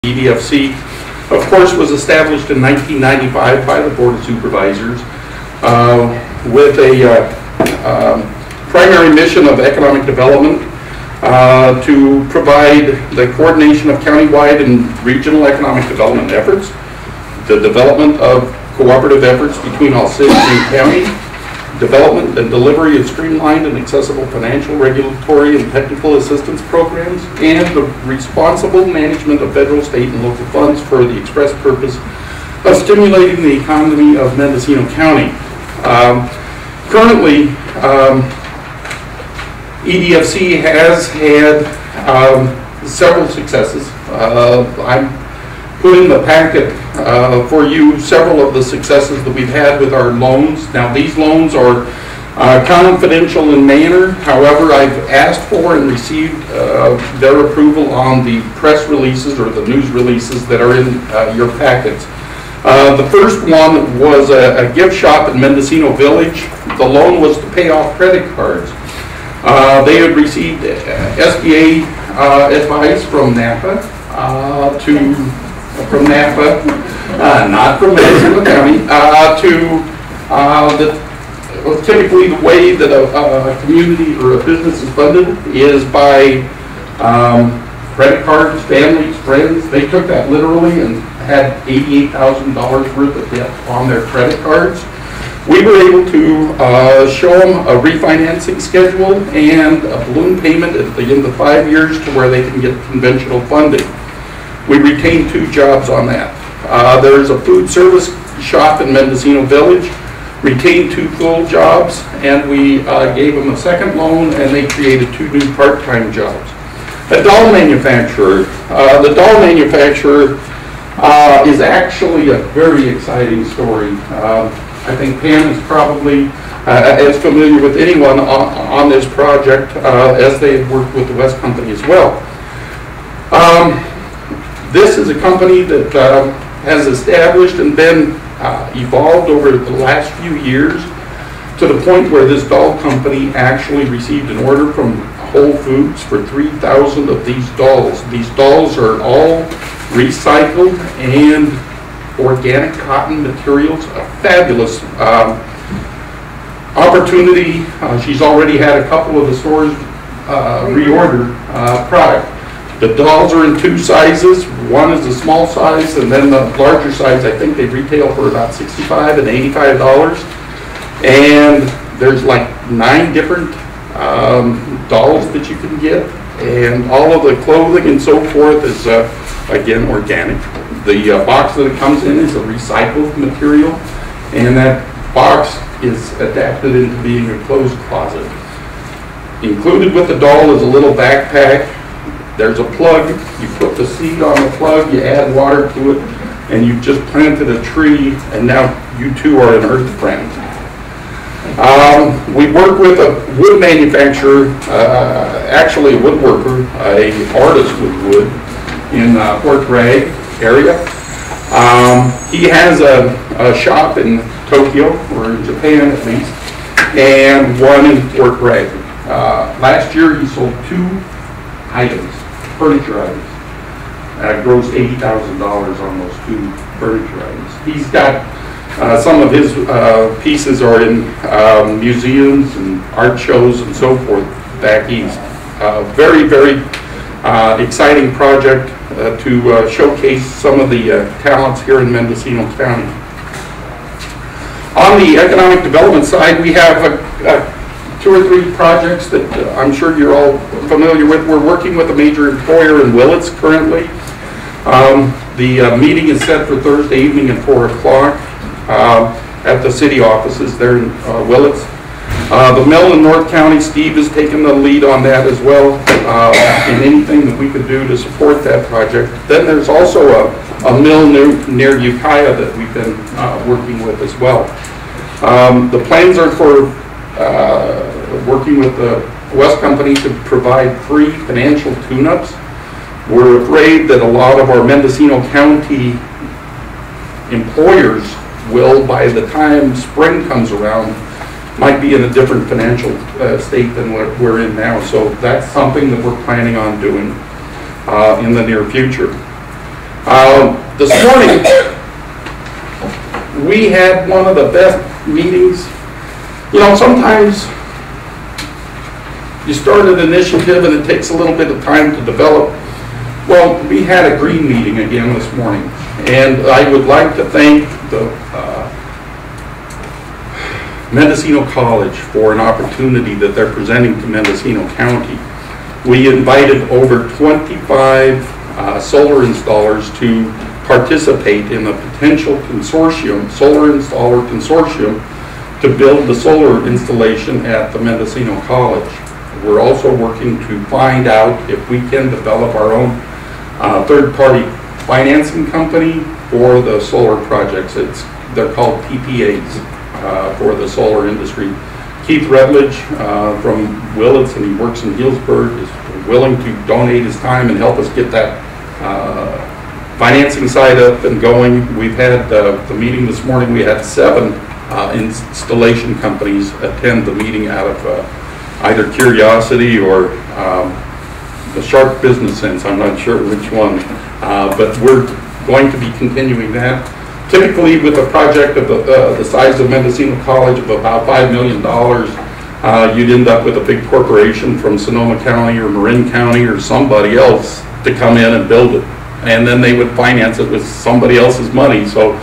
EDFC, of course, was established in 1995 by the Board of Supervisors with a primary mission of economic development to provide the coordination of countywide and regional economic development efforts, the development of cooperative efforts between all cities and counties, development and delivery of streamlined and accessible financial, regulatory, and technical assistance programs, and the responsible management of federal, state, and local funds for the express purpose of stimulating the economy of Mendocino County. Currently, EDFC has had several successes. I'm put in the packet for you several of the successes that we've had with our loans. Now, these loans are confidential in manner. However, I've asked for and received their approval on the press releases or the news releases that are in your packets. The first one was a gift shop in Mendocino Village. The loan was to pay off credit cards. They had received SBA advice from NAPA not from Mendocino County, typically the way that a community or a business is funded is by credit cards, families, friends. They took that literally and had $88,000 worth of debt on their credit cards. We were able to show them a refinancing schedule and a balloon payment at the end of 5 years to where they can get conventional funding. We retained 2 jobs on that. There's a food service shop in Mendocino Village, retained 2 full jobs, and we gave them a second loan, and they created 2 new part-time jobs. A doll manufacturer. The doll manufacturer is actually a very exciting story. I think Pam is probably as familiar with anyone on this project as they have worked with the West Company as well. This is a company that has established and been evolved over the last few years to the point where this doll company actually received an order from Whole Foods for 3,000 of these dolls. These dolls are all recycled and organic cotton materials, a fabulous opportunity. She's already had a couple of the stores reorder product. The dolls are in 2 sizes. One is the small size, and then the larger size, I think they retail for about $65 and $85. And there's like 9 different dolls that you can get, and all of the clothing and so forth is again organic. The box that it comes in is a recycled material, and that box is adapted into being a closed closet. Included with the doll is a little backpack. There's a plug. You put the seed on the plug, you add water to it, and you've just planted a tree, and now you too are an earth friend. We work with a wood manufacturer, actually a woodworker, an artist with wood in Fort Bragg area. He has a shop in Tokyo, or in Japan at least, and one in Fort Bragg. Last year he sold 2 items, furniture items. Grossed $80,000 on those 2 furniture items. He's got some of his pieces are in museums and art shows and so forth back east. Very, very exciting project to showcase some of the talents here in Mendocino County. On the economic development side, we have 2 or 3 projects that I'm sure you're all familiar with. We're working with a major employer in Willits currently. The meeting is set for Thursday evening at 4 o'clock at the city offices there in Willits. The mill in North County, Steve has taken the lead on that as well, and anything that we could do to support that project. Then there's also a mill near Ukiah that we've been working with as well. The plans are for working with the West Company to provide free financial tune-ups. We're afraid that a lot of our Mendocino County employers will, by the time spring comes around, might be in a different financial state than what we're in now. So that's something that we're planning on doing in the near future. This morning, we had one of the best meetings. You know, sometimes you start an initiative and it takes a little bit of time to develop. Well, we had a green meeting again this morning, and I would like to thank the Mendocino College for an opportunity that they're presenting to Mendocino County. We invited over 25 solar installers to participate in a potential consortium, solar installer consortium, to build the solar installation at the Mendocino College. We're also working to find out if we can develop our own third-party financing company for the solar projects. They're called PPAs for the solar industry. Keith Redledge from Willits, and he works in Healdsburg, is willing to donate his time and help us get that financing side up and going. We've had the meeting this morning. We had 7 installation companies attend the meeting out of either curiosity or the sharp business sense. I'm not sure which one, but we're going to be continuing that. Typically, with a project of the size of Mendocino College of about $5 million, you'd end up with a big corporation from Sonoma County or Marin County or somebody else to come in and build it. And then they would finance it with somebody else's money. So